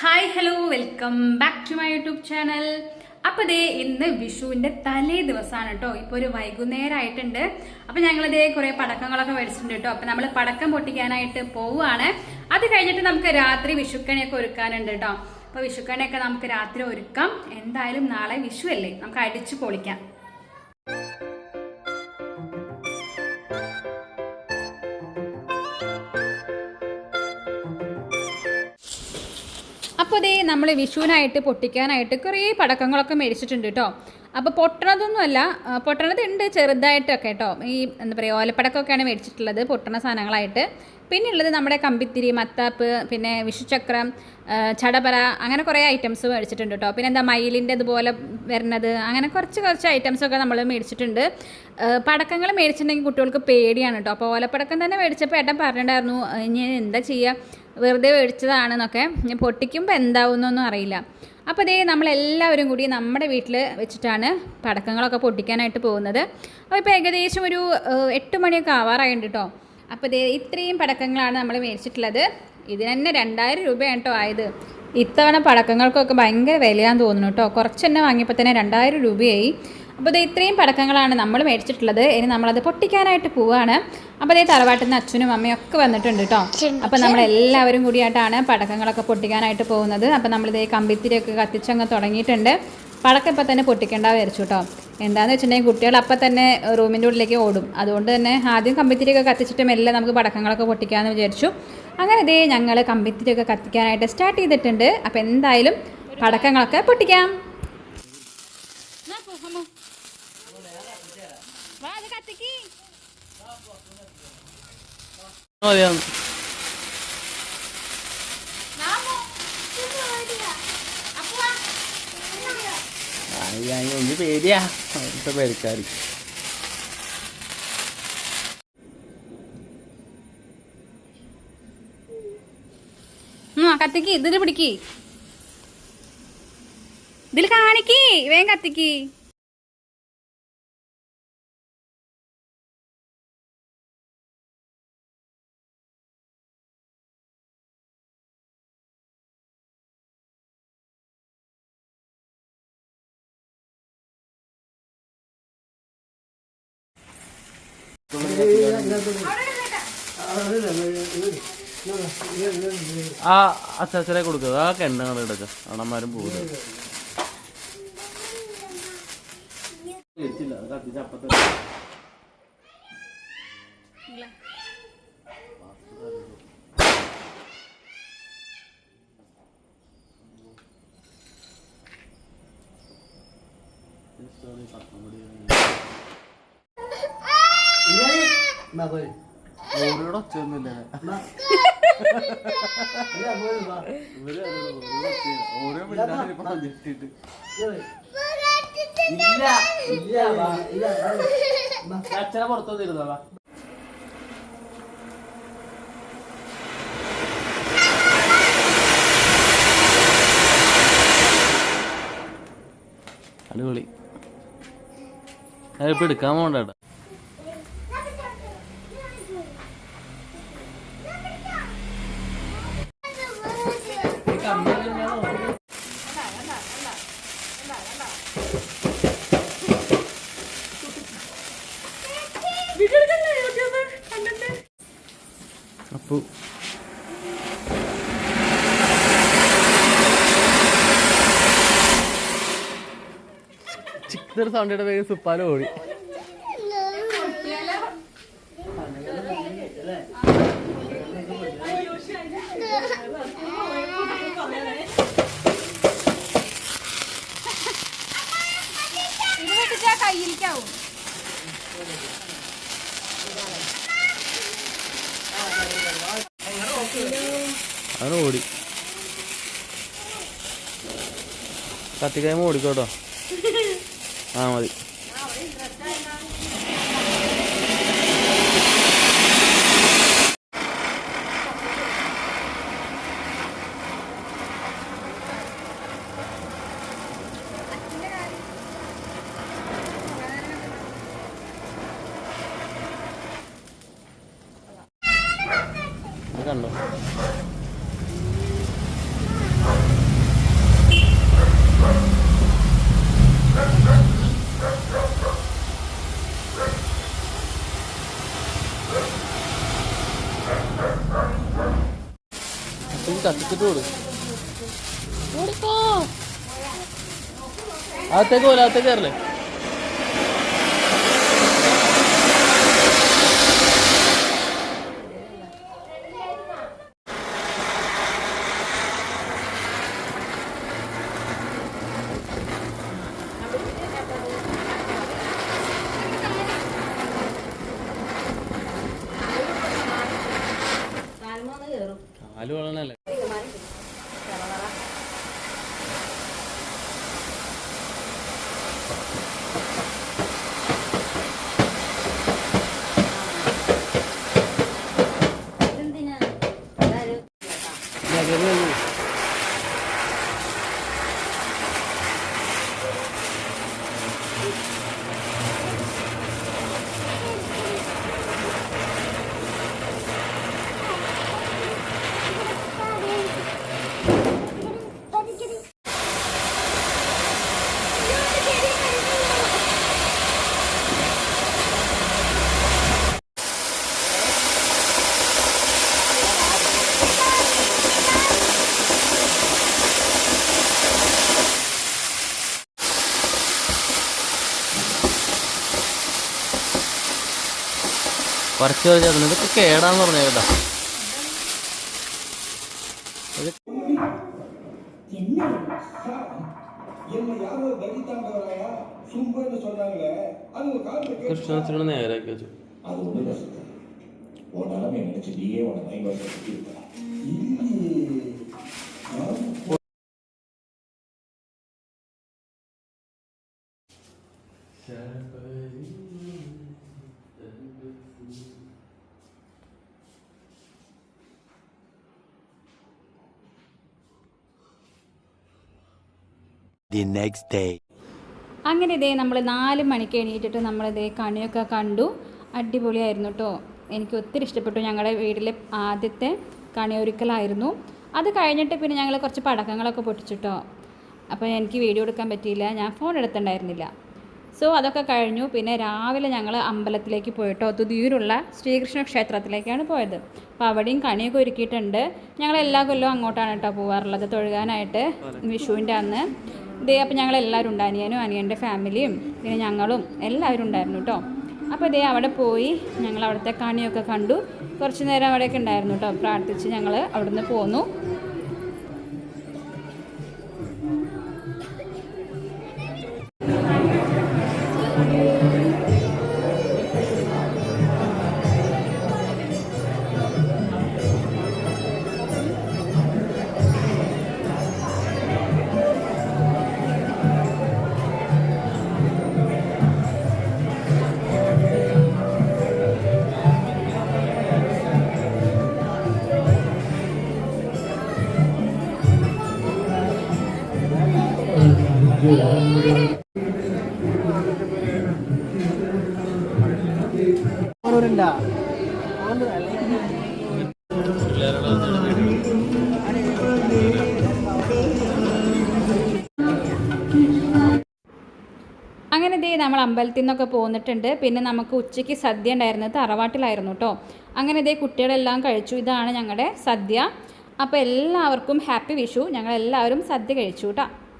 Hi hello welcome back to my YouTube channel. അപ്പോൾ ദേ ഇന്ന് വിഷുവിൻ്റെ തലേ ദിവസമാണ് കേട്ടോ. ഇപ്പോൾ ഒരു വൈകുന്നേരം ആയിട്ടുണ്ട്. അപ്പോൾ ഞങ്ങളിതേ കുറേ പടക്കങ്ങളൊക്കെ മേടിച്ചിട്ടുണ്ട് കേട്ടോ. അപ്പോൾ നമ്മൾ പടക്കം പൊട്ടിക്കാനായിട്ട് പോവുകയാണ്. അത് കഴിഞ്ഞിട്ട് നമുക്ക് രാത്രി വിഷുക്കണിയൊക്കെ ഒരുക്കാനുണ്ട് കേട്ടോ. അപ്പോൾ വിഷുക്കണിയൊക്കെ നമുക്ക് രാത്രി ഒരുക്കാം. എന്തായാലും നാളെ വിഷു അല്ലേ, നമുക്ക് അടിച്ചു പൊളിക്കാം. അപ്പോൾ അതേ നമ്മൾ വിഷുവിനായിട്ട് പൊട്ടിക്കാനായിട്ട് കുറേ പടക്കങ്ങളൊക്കെ മേടിച്ചിട്ടുണ്ട് കേട്ടോ. അപ്പോൾ പൊട്ടണതൊന്നുമല്ല, പൊട്ടണതുണ്ട് ചെറുതായിട്ടൊക്കെ കേട്ടോ. ഈ എന്താ പറയുക, ഓലപ്പടക്കമൊക്കെയാണ് മേടിച്ചിട്ടുള്ളത് പൊട്ടണ സാധനങ്ങളായിട്ട്. പിന്നെ ഉള്ളത് നമ്മുടെ കമ്പിത്തിരി, മത്താപ്പ്, പിന്നെ വിഷുചക്രം, ചടപറ, അങ്ങനെ കുറേ ഐറ്റംസ് മേടിച്ചിട്ടുണ്ട് കേട്ടോ. പിന്നെ എന്താ മയിലിൻ്റെ അതുപോലെ വരുന്നത്, അങ്ങനെ കുറച്ച് ഐറ്റംസൊക്കെ നമ്മൾ മേടിച്ചിട്ടുണ്ട്. പടക്കങ്ങൾ മേടിച്ചിട്ടുണ്ടെങ്കിൽ കുട്ടികൾക്ക് പേടിയാണ് കേട്ടോ. അപ്പോൾ ഓലപ്പടക്കം തന്നെ മേടിച്ചപ്പോൾ ഏട്ടൻ പറഞ്ഞിട്ടുണ്ടായിരുന്നു ഇനി എന്താ ചെയ്യുക, വെറുതെ മേടിച്ചതാണെന്നൊക്കെ, പൊട്ടിക്കുമ്പോൾ എന്താവുന്നൊന്നും അറിയില്ല. അപ്പോൾ അതേ നമ്മളെല്ലാവരും കൂടി നമ്മുടെ വീട്ടിൽ വെച്ചിട്ടാണ് പടക്കങ്ങളൊക്കെ പൊട്ടിക്കാനായിട്ട് പോകുന്നത്. അപ്പോൾ ഇപ്പോൾ ഏകദേശം ഒരു 8 മണിയൊക്കെ ആവാറായിട്ടുണ്ട് കേട്ടോ. അപ്പോൾ ഇതേ ഇത്രയും പടക്കങ്ങളാണ് നമ്മൾ മേടിച്ചിട്ടുള്ളത്. ഇതിന് തന്നെ 2000 രൂപയാണ് കേട്ടോ ആയത്. ഇത്തവണ പടക്കങ്ങൾക്കൊക്കെ ഭയങ്കര വിലയാന്ന് തോന്നുന്നു കേട്ടോ. കുറച്ച് തന്നെ വാങ്ങിയപ്പോൾ തന്നെ 2000 രൂപയായി. അപ്പോൾ ഇതേ ഇത്രയും പടക്കങ്ങളാണ് നമ്മൾ മേടിച്ചിട്ടുള്ളത്. ഇനി നമ്മളത് പൊട്ടിക്കാനായിട്ട് പോവുകയാണ്. അപ്പോൾ അതേ തറവാട്ടിൽ നിന്ന് അച്ഛനും അമ്മയും ഒക്കെ വന്നിട്ടുണ്ട് കേട്ടോ. അപ്പോൾ നമ്മളെല്ലാവരും കൂടിയായിട്ടാണ് പടക്കങ്ങളൊക്കെ പൊട്ടിക്കാനായിട്ട് പോകുന്നത്. അപ്പോൾ നമ്മളിതേ കമ്പിത്തിരിയൊക്കെ കത്തിച്ചങ്ങ് തുടങ്ങിയിട്ടുണ്ട്. പടക്കം ഇപ്പം തന്നെ പൊട്ടിക്കേണ്ട വിചാരിച്ചു കേട്ടോ. എന്താണെന്ന് വെച്ചിട്ടുണ്ടെങ്കിൽ കുട്ടികൾ അപ്പം തന്നെ റൂമിൻ്റെ ഉള്ളിലേക്ക് ഓടും. അതുകൊണ്ട് തന്നെ ആദ്യം കമ്പിത്തിരിയൊക്കെ കത്തിച്ചിട്ട് മെല്ലെ നമുക്ക് പടക്കങ്ങളൊക്കെ പൊട്ടിക്കാമെന്ന് വിചാരിച്ചു. അങ്ങനെ ഇതേ ഞങ്ങൾ കമ്പിത്തിരിയൊക്കെ കത്തിക്കാനായിട്ട് സ്റ്റാർട്ട് ചെയ്തിട്ടുണ്ട്. അപ്പോൾ എന്തായാലും പടക്കങ്ങളൊക്കെ പൊട്ടിക്കാം. പേടിയാ പേടിക്കാരി കത്തിക്ക്, ഇതിൽ പിടിക്ക്, ഇതിൽ കാണിക്ക്, വേഗം കത്തിക്ക്. ആ അച്ചാച്ചനെ കൊടുക്കുക, ആ എണ്ണ എടുക്ക, അണന്മാരും പോകുന്നത്. ഓരോടെ ഒച്ചയൊന്നുമില്ല. ഓരോ മിനിറ്റിട്ട് അച്ഛനെ പുറത്തുനിന്നിരുന്നതാ. അടിപൊളി. അതിപ്പോ എടുക്കാൻ പോകണ്ട. അപ്പൊ ചിക്കൻ സൗണ്ടിയുടെ പേര് സുപ്പാലോ ഓടി. കയ്യിലേക്കാവും. അങ്ങനെ ഓടി കത്തിക്കായ്മ ഓടിക്കോട്ടോ. ആ മതി. കണ്ടോ കത്തിച്ചിട്ട് കൊടുക്കോ അകത്തേക്ക് പോലെ അകത്തേക്ക് കയറല്ലേ. കാല് വളരണല്ലേ. കുറച്ച് ചേർന്ന് ഇതൊക്കെ കേടാന്ന് പറഞ്ഞു കേട്ടോ. കൃഷ്ണ നേരാക്കി വെച്ചു. The next day. അങ്ങനെ ഇതേ നമ്മൾ 4 മണിക്ക് എണീറ്റിട്ട് നമ്മളിതേ കണിയൊക്കെ കണ്ടു. അടിപൊളിയായിരുന്നു കേട്ടോ. എനിക്ക് ഒത്തിരി ഇഷ്ടപ്പെട്ടു. ഞങ്ങളുടെ വീട്ടിലെ ആദ്യത്തെ കണിയൊരുക്കലായിരുന്നു. അത് കഴിഞ്ഞിട്ട് പിന്നെ ഞങ്ങൾ കുറച്ച് പടക്കങ്ങളൊക്കെ പൊട്ടിച്ചിട്ടോ. അപ്പോൾ എനിക്ക് വീഡിയോ എടുക്കാൻ പറ്റിയില്ല, ഞാൻ ഫോൺ എടുത്തിട്ടുണ്ടായിരുന്നില്ല. സോ അതൊക്കെ കഴിഞ്ഞു. പിന്നെ രാവിലെ ഞങ്ങൾ അമ്പലത്തിലേക്ക് പോയിട്ടോ. തുതിയൂരുള്ള ശ്രീകൃഷ്ണ ക്ഷേത്രത്തിലേക്കാണ് പോയത്. അപ്പോൾ അവിടെയും കണിയൊക്കെ ഒരുക്കിയിട്ടുണ്ട്. ഞങ്ങൾ എല്ലാ കൊല്ലവും അങ്ങോട്ടാണ് കേട്ടോ പോകാറുള്ളത് തൊഴുകാനായിട്ട് വിഷുവിൻ്റെ അന്ന്. ഇതേ അപ്പോൾ ഞങ്ങളെല്ലാവരും ഉണ്ട്, അനിയനും അനിയൻ്റെ ഫാമിലിയും പിന്നെ ഞങ്ങളും എല്ലാവരും ഉണ്ടായിരുന്നു കേട്ടോ. അപ്പോൾ ഇതേ അവിടെ പോയി ഞങ്ങൾ അവിടുത്തെ കണിയൊക്കെ കണ്ടു. കുറച്ച് നേരം അവിടെയൊക്കെ ഉണ്ടായിരുന്നു കേട്ടോ. പ്രാർത്ഥിച്ച് ഞങ്ങൾ അവിടുന്ന് പോന്നു. അങ്ങനെ ദേ നമ്മൾ അമ്പലത്തിൽ നിന്നൊക്കെ പോന്നിട്ടുണ്ട്. പിന്നെ നമുക്ക് ഉച്ചയ്ക്ക് സദ്യ ഉണ്ടായിരുന്നത് തറവാട്ടിലായിരുന്നു കേട്ടോ. അങ്ങനെ ദേ കുട്ടികളെല്ലാം കഴിച്ചു. ഇതാണ് ഞങ്ങളുടെ സദ്യ. അപ്പോൾ എല്ലാവർക്കും ഹാപ്പി വിഷു. ഞങ്ങളെല്ലാവരും സദ്യ കഴിച്ചു കേട്ടോ.